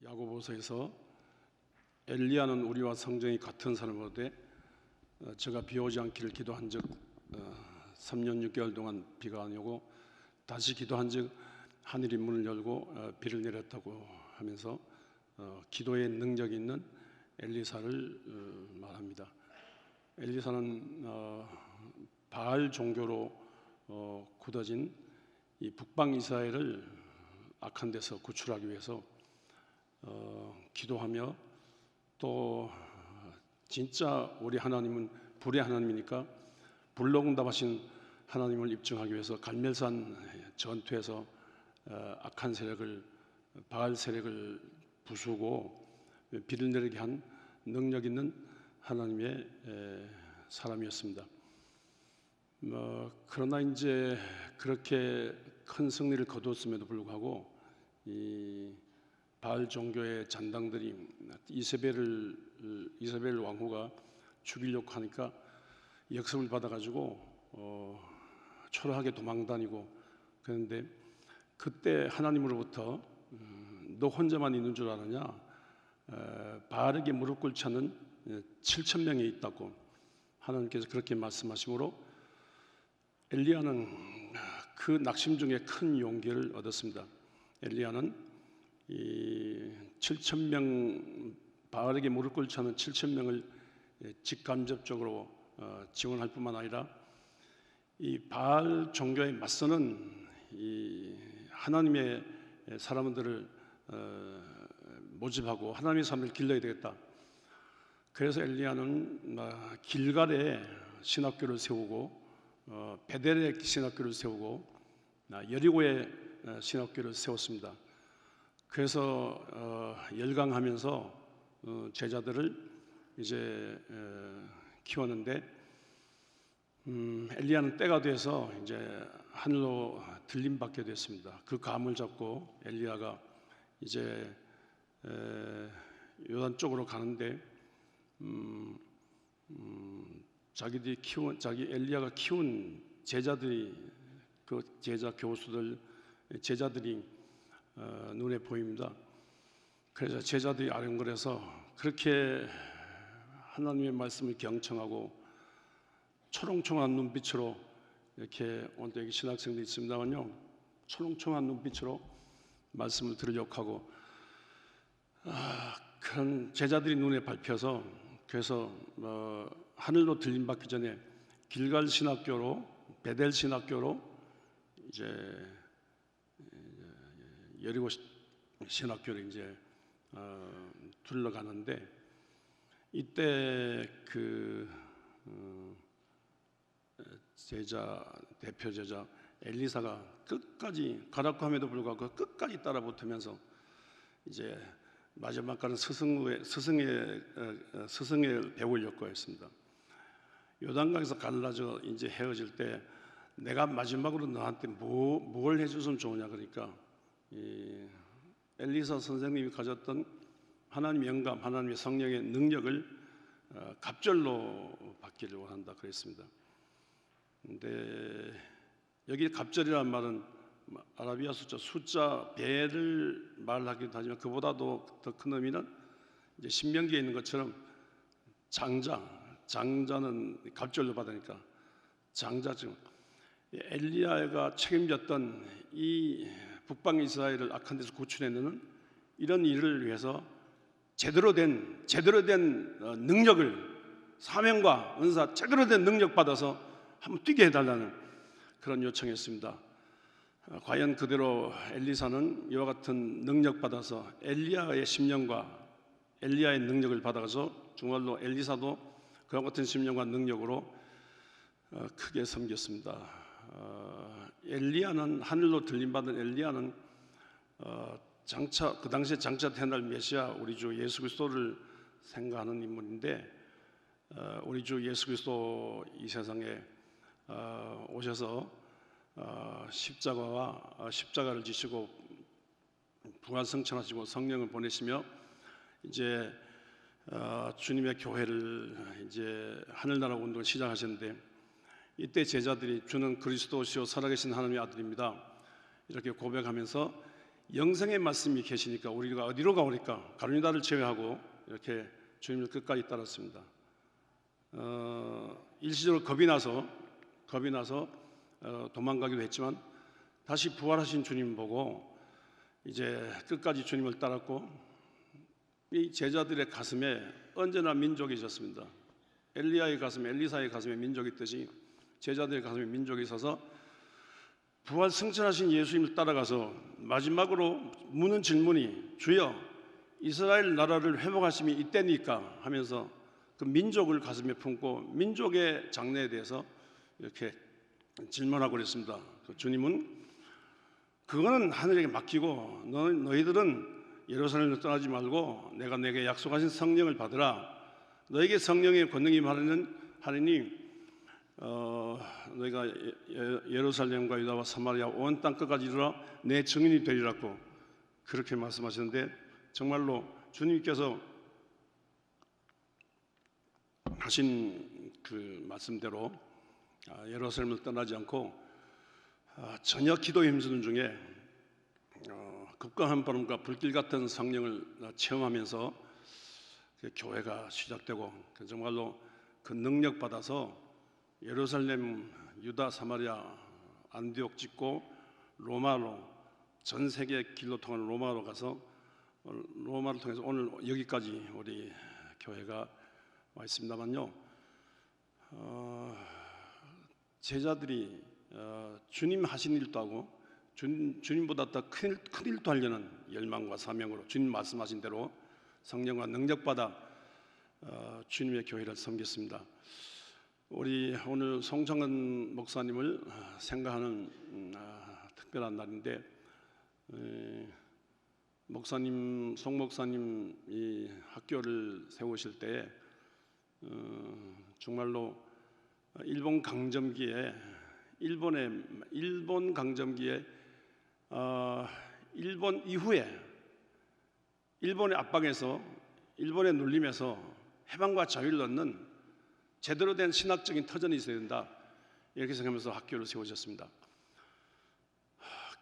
야고보서에서 엘리야는 우리와 성정이 같은 사람으로되 저가 비 오지 않기를 기도한즉 3년 6개월 동안 비가 안 오고 다시 기도한즉 하늘이 문을 열고 비를 내렸다고 하면서 기도의 능력이 있는 엘리사를 말합니다. 엘리사는 바알 종교로 굳어진 이 북방 이스라엘을 악한 데서 구출하기 위해서 기도하며 또 진짜 우리 하나님은 불의 하나님이니까 불로 응답하신 하나님을 입증하기 위해서 갈멜산 전투에서 악한 세력을 바알 세력을 부수고 비를 내리게 한 능력 있는 하나님의 사람이었습니다. 그러나 이제 그렇게 큰 승리를 거두었음에도 불구하고 이 바알 종교의 잔당들이 이세벨 왕후가 죽이려고 하니까 역습을 받아가지고 초라하게 도망다니고 그런데 그때 하나님으로부터 너 혼자만 있는 줄 아느냐? 바알에게 무릎 꿇지 않는 7,000명이 있다고 하나님께서 그렇게 말씀하심으로 엘리야는 그 낙심 중에 큰 용기를 얻었습니다. 엘리야는 이 7,000명 바알에게 무릎 꿇지 않는 7,000명을 직간접적으로 지원할 뿐만 아니라 이 바알 종교에 맞서는 이 하나님의 사람들을 모집하고 하나님의 사람을 길러야 되겠다. 그래서 엘리야는 길갈에 신학교를 세우고 베델에 신학교를 세우고 여리고에 신학교를 세웠습니다. 그래서 열강하면서 제자들을 이제 키웠는데 엘리야는 때가 돼서 이제 하늘로 들림받게 됐습니다. 그 감을 잡고 엘리야가 이제 요단 쪽으로 가는데 자기 엘리야가 키운 제자들이 그 제자 교수들 제자들이 눈에 보입니다. 그래서 제자들이 아른거려서 그렇게 하나님의 말씀을 경청하고 초롱초롱한 눈빛으로 이렇게 오늘 여기 신학생들이 있습니다만요, 초롱초롱한 눈빛으로 말씀을 들으려고 하고 그런 제자들이 눈에 밟혀서 그래서 하늘로 들림받기 전에 길갈 신학교로 베델 신학교로 이제 여리고 신학교를 이제 둘러가는데 이때 그 대표 제자 엘리사가 끝까지 가라고 함에도 불구하고 끝까지 따라붙으면서 이제 마지막까지 스승의 배울 역할이었습니다. 요단강에서 갈라져 이제 헤어질 때 내가 마지막으로 너한테 뭘 해줬으면 좋으냐 그러니까 이 엘리사 선생님이 가졌던 하나님의 영감, 하나님의 성령의 능력을 갑절로 받기를 원한다 그랬습니다. 근데 여기 갑절이라는 말은 아라비아 숫자 배를 말하기도 하지만 그보다도 더 큰 의미는 이제 신명기에 있는 것처럼 장자는 갑절로 받으니까 장자증. 엘리야가 책임졌던 이 북방 이스라엘을 악한 데서 구출해내는 이런 일을 위해서 제대로 된 능력을 사명과 은사 제대로 된 능력 받아서 한번 뛰게 해달라는 그런 요청했습니다. 과연 그대로 엘리사는 이와 같은 능력 받아서 엘리야의 심령과 엘리야의 능력을 받아서 정말로 엘리사도 그와 같은 심령과 능력으로 크게 섬겼습니다. 엘리야는 하늘로 들림받은 엘리야는 그 당시에 장차 태어날 메시아 우리 주 예수 그리스도를 생각하는 인물인데 우리 주 예수 그리스도 이 세상에 오셔서 십자가를 지시고 부활승천하시고 성령을 보내시며 이제 주님의 교회를 이제 하늘나라 운동을 시작하셨는데 이때 제자들이 주는 그리스도시요 살아계신 하나님의 아들입니다 이렇게 고백하면서 영생의 말씀이 계시니까 우리가 어디로 가오리까? 가룟유다를 제외하고 이렇게 주님을 끝까지 따랐습니다. 일시적으로 겁이 나서 도망가기도 했지만 다시 부활하신 주님 보고 이제 끝까지 주님을 따랐고, 이 제자들의 가슴에 언제나 민족이 있었습니다. 엘리야의 가슴에, 엘리사의 가슴에 민족이 있듯이 제자들의 가슴에 민족이 있어서 부활 승천하신 예수님을 따라가서 마지막으로 묻는 질문이 주여 이스라엘 나라를 회복하심이 이때니까 하면서 그 민족을 가슴에 품고 민족의 장래에 대해서 이렇게 질문하고 그랬습니다. 주님은 그거는 하늘에게 맡기고 너희들은 예루살렘을 떠나지 말고 내가 내게 약속하신 성령을 받으라. 너에게 성령의 권능이 하느니 너희가 예루살렘과 유다와 사마리아 온 땅 끝까지 이르러 내 증인이 되리라고 그렇게 말씀하셨는데, 정말로 주님께서 하신 그 말씀대로 예루살렘을 떠나지 않고 저녁 기도에 힘쓰는 중에 급강한 바람과 불길 같은 성령을 체험하면서 교회가 시작되고 정말로 그 능력 받아서 예루살렘, 유다, 사마리아, 안디옥 찍고 로마로, 전 세계 길로 통하는 로마로 가서 로마를 통해서 오늘 여기까지 우리 교회가 와 있습니다만요. 제자들이 주님 하신 일도 하고 주님보다 더 큰 일도 하려는 열망과 사명으로 주님 말씀하신 대로 성령과 능력 받아 주님의 교회를 섬겼습니다. 우리 오늘 송창근 목사님을 생각하는 특별한 날인데, 송 목사님이 학교를 세우실 때 정말로 일본 강점기에 일본 이후에 일본의 압박에서, 일본의 눌림에서 해방과 자유를 얻는 제대로 된 신학적인 터전이 있어야 된다, 이렇게 생각하면서 학교를 세우셨습니다.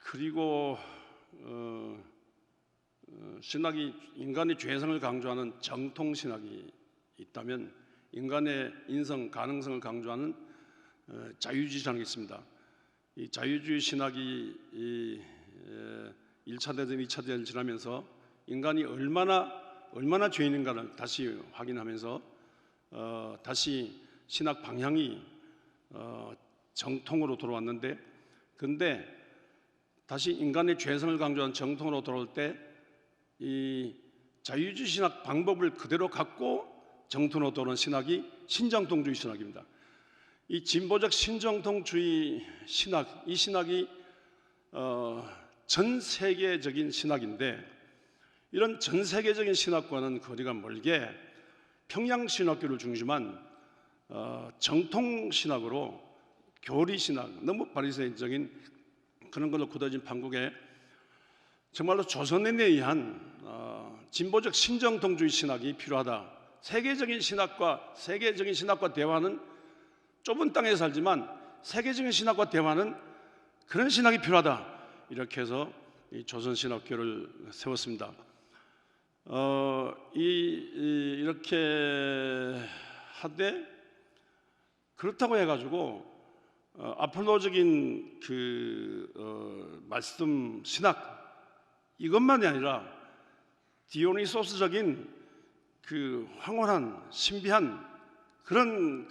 그리고 신학이 인간의 죄성을 강조하는 정통신학이 있다면 인간의 인성, 가능성을 강조하는 자유주의 신학이 있습니다. 이 자유주의 신학이 1차 대전, 2차 대전을 지나면서 인간이 얼마나 죄인인가를 다시 확인하면서 다시 신학 방향이 정통으로 돌아왔는데, 근데 다시 인간의 죄성을 강조한 정통으로 돌아올 때 이 자유주의 신학 방법을 그대로 갖고 정통으로 돌아온 신학이 신정통주의 신학입니다. 이 진보적 신정통주의 신학, 이 신학이 전 세계적인 신학인데, 이런 전 세계적인 신학과는 거리가 멀게 평양신학교를 중심한 정통신학으로 교리신학, 너무 바리새인적인 그런 걸로 굳어진 판국에 정말로 조선에 의한 진보적 신정통주의 신학이 필요하다. 세계적인 신학과 대화는 좁은 땅에 살지만 세계적인 신학과 대화는 그런 신학이 필요하다. 이렇게 해서 이 조선신학교를 세웠습니다. 이렇게 하되 그렇다고 해가지고 아폴로적인 말씀 신학 이것만이 아니라 디오니소스적인 황홀한 신비한 그런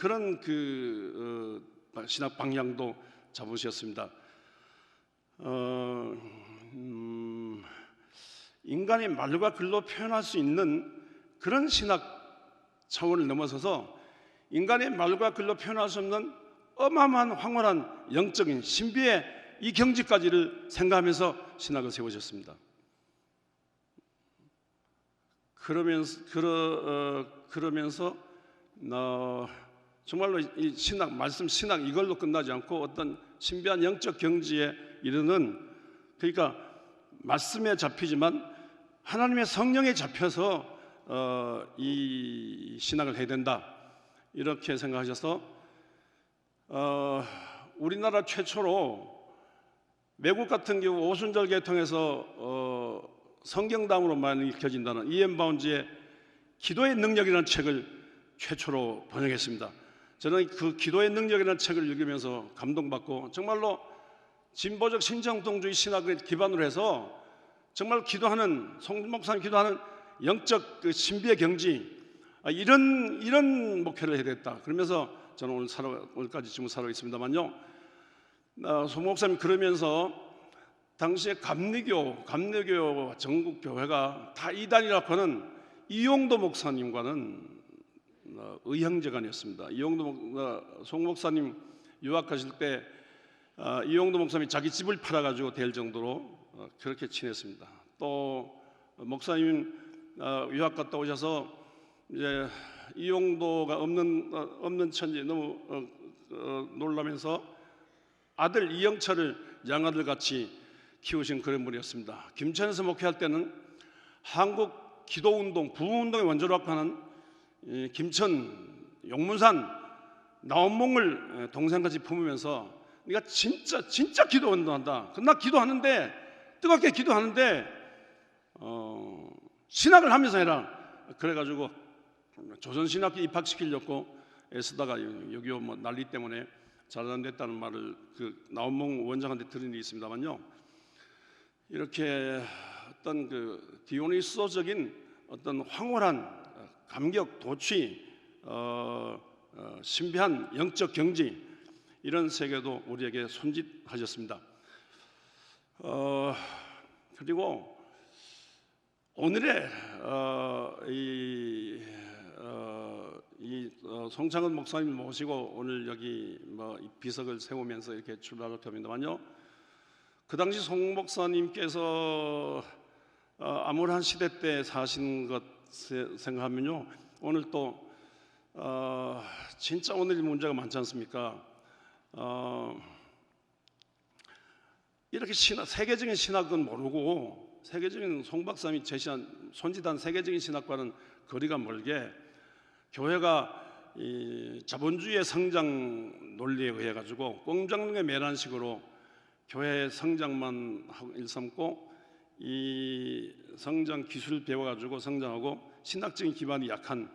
신학 방향도 잡으셨습니다. 인간의 말과 글로 표현할 수 있는 그런 신학 차원을 넘어서서 인간의 말과 글로 표현할 수 없는 어마어마한 황홀한 영적인 신비의 이 경지까지를 생각하면서 신학을 세우셨습니다. 그러면서 정말로 이 신학, 말씀 신학 이걸로 끝나지 않고 어떤 신비한 영적 경지에 이르는, 그러니까 말씀에 잡히지만 하나님의 성령에 잡혀서 이 신학을 해야 된다, 이렇게 생각하셔서 우리나라 최초로 외국 같은 경우 오순절 계통에서 성경담으로 많이 읽혀진다는 이엠 바운즈의 기도의 능력이라는 책을 최초로 번역했습니다. 저는 그 기도의 능력이라는 책을 읽으면서 감동받고 정말로 진보적 신정통주의 신학을 기반으로 해서 정말 기도하는 송 목사님 기도하는 영적 그 신비의 경지, 이런 목표를 해야 되겠다. 그러면서 저는 오늘까지 지금 살아가고 있습니다만요. 송 목사님 그러면서 당시에 감리교 전국 교회가 다 이단이라고 하는 이용도 목사님과는 의형제간이었습니다. 송 목사님 유학하실 때 이용도 목사님이 자기 집을 팔아가지고 될 정도로 그렇게 친했습니다. 또 목사님 유학 갔다 오셔서 이제 이용도가 없는 천지 너무 놀라면서 아들 이영철을 양아들 같이 키우신 그런 분이었습니다. 김천에서 목회할 때는 한국 기도운동, 부흥운동의 원조라고 하는 김천, 용문산, 나온몽을 동생같이 품으면서 네가 진짜 기도운동한다. 나 기도하는데 뜨겁게 기도하는데 신학을 하면서 해라. 그래가지고 조선신학교 입학시키려고 애쓰다가 6.25 난리 때문에 잘 안 됐다는 말을 그 나온몽 원장한테 들은 일이 있습니다만요. 이렇게 어떤 그 디오니소적인 어떤 황홀한 감격, 도취, 신비한 영적 경지, 이런 세계도 우리에게 손짓하셨습니다. 그리고 오늘의 송창은 목사님 모시고 오늘 여기 비석을 세우면서 이렇게 출발을 합니다만요. 그 당시 송 목사님께서 암울한 시대 때 사신 것 생각하면요, 오늘 또 진짜 오늘 문제가 많지 않습니까? 이렇게 세계적인 신학은 모르고 세계적인 송 박사님이 제시한 손짓한 세계적인 신학과는 거리가 멀게 교회가 이 자본주의의 성장 논리에 의해 가지고 공장의 매란식으로 교회의 성장만 일삼고 이 성장 기술을 배워가지고 성장하고 신학적인 기반이 약한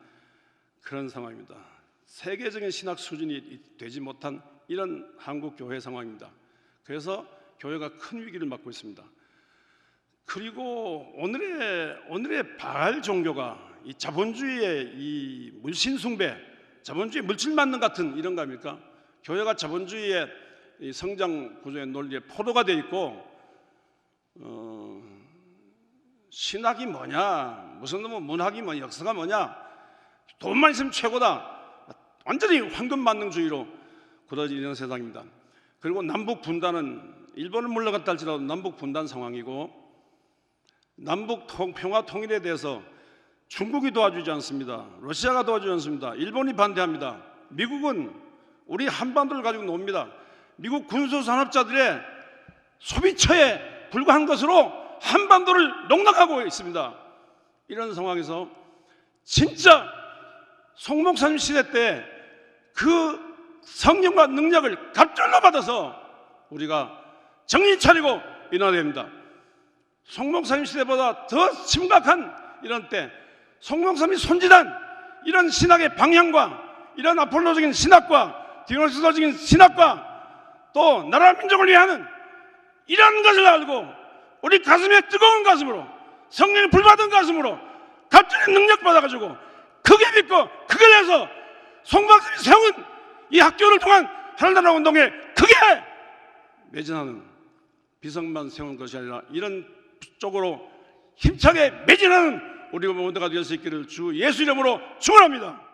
그런 상황입니다. 세계적인 신학 수준이 되지 못한 이런 한국 교회 상황입니다. 그래서 교회가 큰 위기를 맞고 있습니다. 그리고 오늘의 바알 종교가 이 자본주의의 이 물신 숭배, 자본주의 물질 만능 같은 이런 거 아닙니까? 교회가 자본주의의 이 성장 구조의 논리에 포도가 되어 있고 신학이 뭐냐, 무슨 문학이 뭐냐, 역사가 뭐냐, 돈만 있으면 최고다, 완전히 황금 만능주의로 굳어지는 세상입니다. 그리고 남북 분단은 일본을 물러갔다 할지라도 남북 분단 상황이고 남북 평화 통일에 대해서 중국이 도와주지 않습니다. 러시아가 도와주지 않습니다. 일본이 반대합니다. 미국은 우리 한반도를 가지고 놉니다. 미국 군수산업자들의 소비처에 불과한 것으로 한반도를 농락하고 있습니다. 이런 상황에서 진짜 송 목사님 시대 때 그 성령과 능력을 갑절로 받아서 우리가 정신 차리고 일어나야 됩니다. 송 목사님 시대보다 더 심각한 이런 때 송 목사님이 손짓한 이런 신학의 방향과 이런 아폴로적인 신학과 디오니소적인 신학과 또 나라 민족을 위하는 이런 것을 알고 우리 가슴에 뜨거운 가슴으로 성령이 불받은 가슴으로 갑자기 능력 받아가지고 크게 믿고 크게 내서 송 박사님이 세운 이 학교를 통한 하늘나라 운동에 크게 매진하는 비석만 세운 것이 아니라 이런 쪽으로 힘차게 매진하는 우리 모두가 될 수 있기를 주 예수 이름으로 축원합니다.